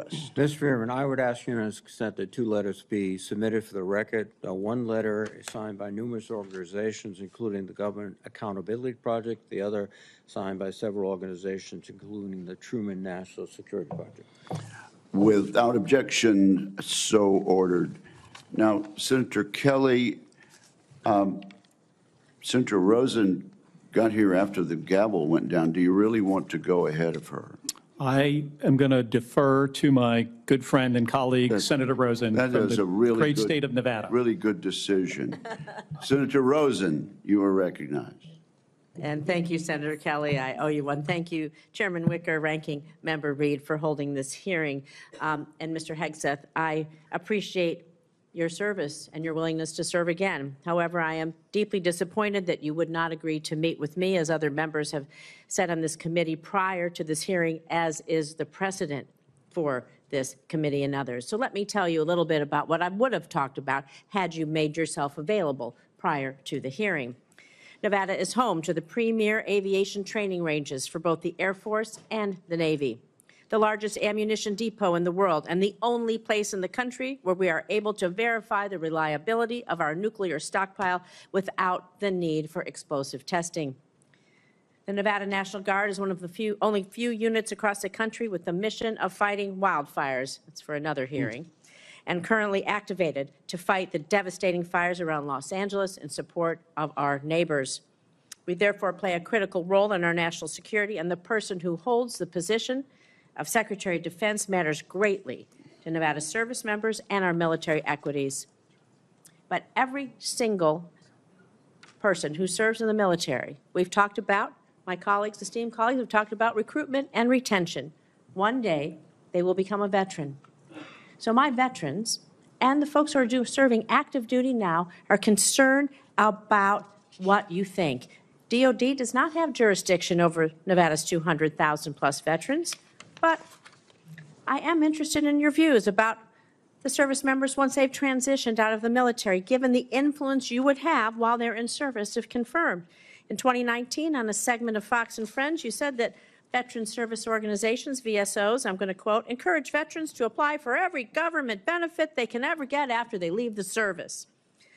request. Mr. Chairman, I would ask unanimous consent that 2 letters be submitted for the record. One letter is signed by numerous organizations, including the Government Accountability Project, the other signed by several organizations, including the Truman National Security Project. Without objection, so ordered. Now, Senator Kelly, Senator Rosen got here after the gavel went down. Do you really want to go ahead of her? I am going to defer to my good friend and colleague, Senator Rosen, That from is the a really great good, state of Nevada. Really good decision. Senator Rosen, you are recognized. And thank you, Senator Kelly. I owe you one. Thank you, Chairman Wicker, Ranking Member Reed, for holding this hearing. And Mr. Hegseth, I appreciate your service and your willingness to serve again. However, I am deeply disappointed that you would not agree to meet with me, as other members have said on this committee prior to this hearing, as is the precedent for this committee and others. So let me tell you a little bit about what I would have talked about had you made yourself available prior to the hearing. Nevada is home to the premier aviation training ranges for both the Air Force and the Navy, the largest ammunition depot in the world, and the only place in the country where we are able to verify the reliability of our nuclear stockpile without the need for explosive testing. The Nevada National Guard is one of the only few units across the country with the mission of fighting wildfires. That's for another hearing. And currently activated to fight the devastating fires around Los Angeles in support of our neighbors. We therefore play a critical role in our national security, and the person who holds the position of Secretary of Defense matters greatly to Nevada service members and our military equities. But every single person who serves in the military, we've talked about, my colleagues, esteemed colleagues, have talked about recruitment and retention. One day, they will become a veteran. So my veterans and the folks who are serving active duty now are concerned about what you think. DOD does not have jurisdiction over Nevada's 200,000 plus veterans, but I am interested in your views about the service members once they've transitioned out of the military, given the influence you would have while they're in service if confirmed. In 2019, on a segment of Fox and Friends, you said that veteran service organizations, VSOs, I'm going to quote, encourage veterans to apply for every government benefit they can ever get after they leave the service.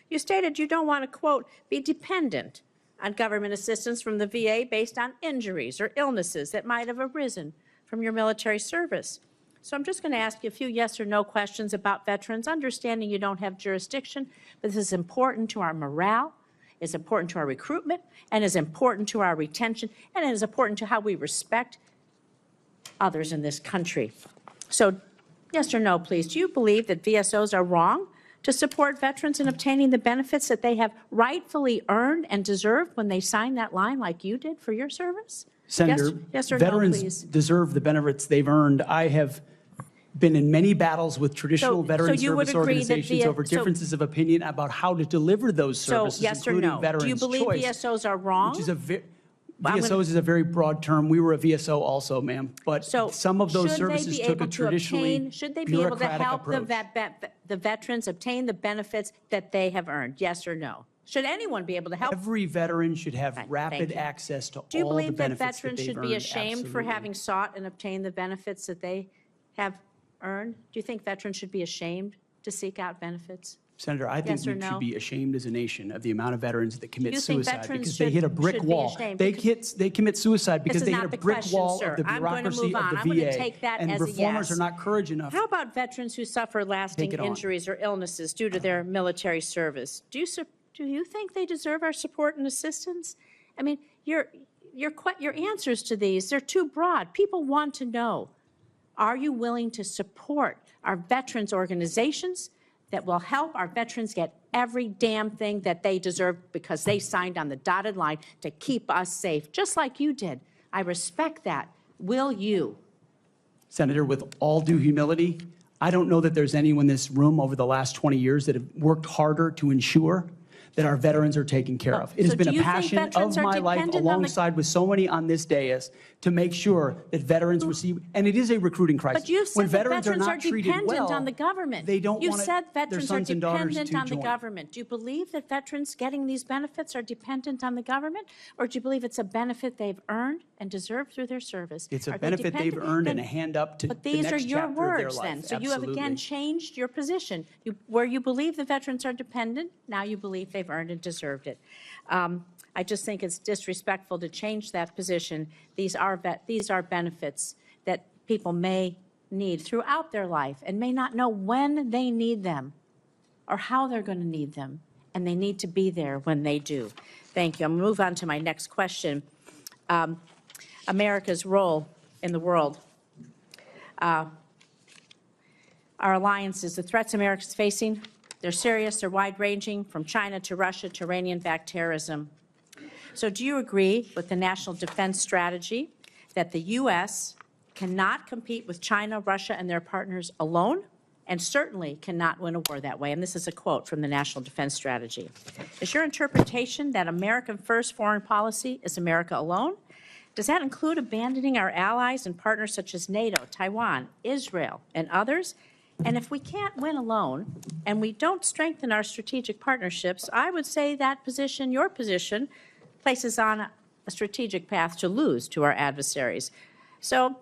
You stated you don't want to, quote, be dependent on government assistance from the VA based on injuries or illnesses that might have arisen from your military service. So I'm just going to ask you a few yes or no questions about veterans, understanding you don't have jurisdiction, but this is important to our morale, is important to our recruitment, and is important to our retention, and it is important to how we respect others in this country. So yes or no, please. Do you believe that VSOs are wrong to support veterans in obtaining the benefits that they have rightfully earned and deserved when they signed that line like you did for your service? Senator, yes or veterans no, please. deserve the benefits they've earned. I have been in many battles with traditional veteran service organizations over differences of opinion about how to deliver those services, yes or including no. Veterans Do you believe Choice, VSOs are wrong? which is VSOs is a very broad term. We were a VSO also, ma'am, but some of those services took a traditionally should they be able to help approach. the veterans obtain the benefits that they have earned? Yes or no? Should anyone be able to help? Every veteran should have Fine, rapid access to Do you all the believe that benefits veterans that they've should be earned. ashamed for Absolutely. having sought and obtained the benefits that they have earned? Do you think veterans should be ashamed to seek out benefits? Senator, I think Yes or we no? should be ashamed as a nation of the amount of veterans that commit You think suicide veterans because they hit a brick should be wall. ashamed? They commit suicide because is they not hit a the brick question, wall sir. of the I'm going to bureaucracy move on. of the I'm going to VA, take that and as a reformers yes. are not courage enough. How about veterans who suffer lasting Take it on. injuries or illnesses due to their military service? Do you think they deserve our support and assistance? I mean, your answers to these, they're too broad. People want to know, are you willing to support our veterans organizations that will help our veterans get every damn thing that they deserve because they signed on the dotted line to keep us safe, just like you did? I respect that. Will you? Senator, with all due humility, I don't know that there's anyone in this room over the last 20 years that have worked harder to ensure that our veterans are taken care of. It has So been do a you think passion veterans of are my life, dependent on the- alongside with so many on this dais, to make sure that veterans receive, and it is a recruiting crisis. But you've When said that veterans veterans are treated dependent well, on the government. they don't You've want said their veterans are sons and daughters dependent to on the join. government. Do you believe that veterans getting these benefits are dependent on the government? Or do you believe it's a benefit they've earned and deserved through their service? It's a Are they benefit they've dependent? earned and Then- a hand up to But the these are next your chapter of their words then. life. So you have again Absolutely. changed your position. Where you believe the veterans are dependent, now you believe they've earned and deserved it. I just think it's disrespectful to change that position. These are benefits that people may need throughout their life and may not know when they need them or how they're going to need them, and they need to be there when they do. Thank you. I'm going to move on to my next question. America's role in the world. Our alliances, the threats America's facing, they're serious, they're wide-ranging, from China to Russia to Iranian-backed terrorism. So do you agree with the National Defense Strategy that the U.S. cannot compete with China, Russia, and their partners alone, and certainly cannot win a war that way? And this is a quote from the National Defense Strategy. Is your interpretation that American first foreign policy is America alone? Does that include abandoning our allies and partners such as NATO, Taiwan, Israel, and others? And if we can't win alone and we don't strengthen our strategic partnerships, I would say that position, your position, places on a strategic path to lose to our adversaries. So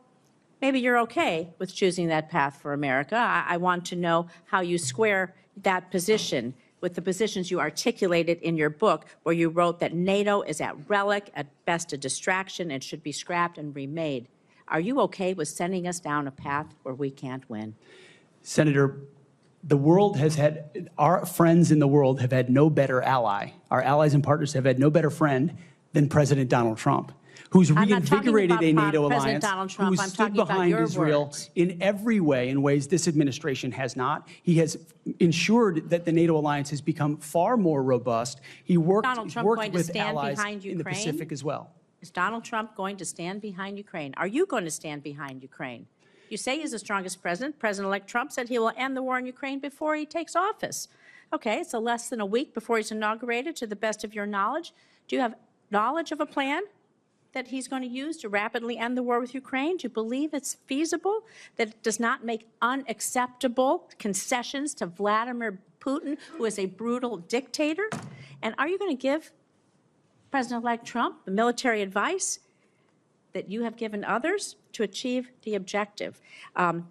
maybe you're okay with choosing that path for America. I want to know how you square that position with the positions you articulated in your book, where you wrote that NATO is at relic, at best a distraction, and should be scrapped and remade. Are you okay with sending us down a path where we can't win? Senator, the world has had, our friends in the world have had no better ally. Our allies and partners have had no better friend than President Donald Trump, who's I'm not talking reinvigorated about a NATO President alliance, Donald Trump. who's I'm stood talking about behind your Israel words. in every way, in ways this administration has not. He has ensured that the NATO alliance has become far more robust. He worked Donald Trump going to with stand allies behind in the Ukraine? Pacific as well. Is Donald Trump going to stand behind Ukraine? Are you going to stand behind Ukraine? You say he's the strongest president. President-elect Trump said he will end the war in Ukraine before he takes office. Okay, it's less than a week before he's inaugurated, to the best of your knowledge. Do you have knowledge of a plan that he's going to use to rapidly end the war with Ukraine? Do you believe it's feasible, that it does not make unacceptable concessions to Vladimir Putin, who is a brutal dictator? And are you going to give President-elect Trump the military advice that you have given others to achieve the objective of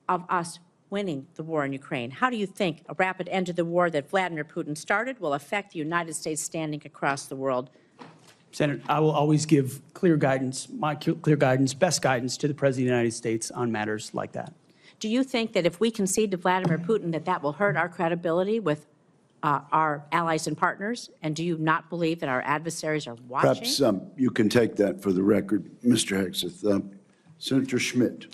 us winning the war in Ukraine? How do you think a rapid end to the war that Vladimir Putin started will affect the United States standing across the world? Senator, I will always give clear guidance, my clear guidance, best guidance to the President of the United States on matters like that. Do you think that if we concede to Vladimir Putin that will hurt our credibility with our allies and partners? And do you not believe that our adversaries are watching? Perhaps you can take that for the record, Mr. Hegseth. Senator Schmidt.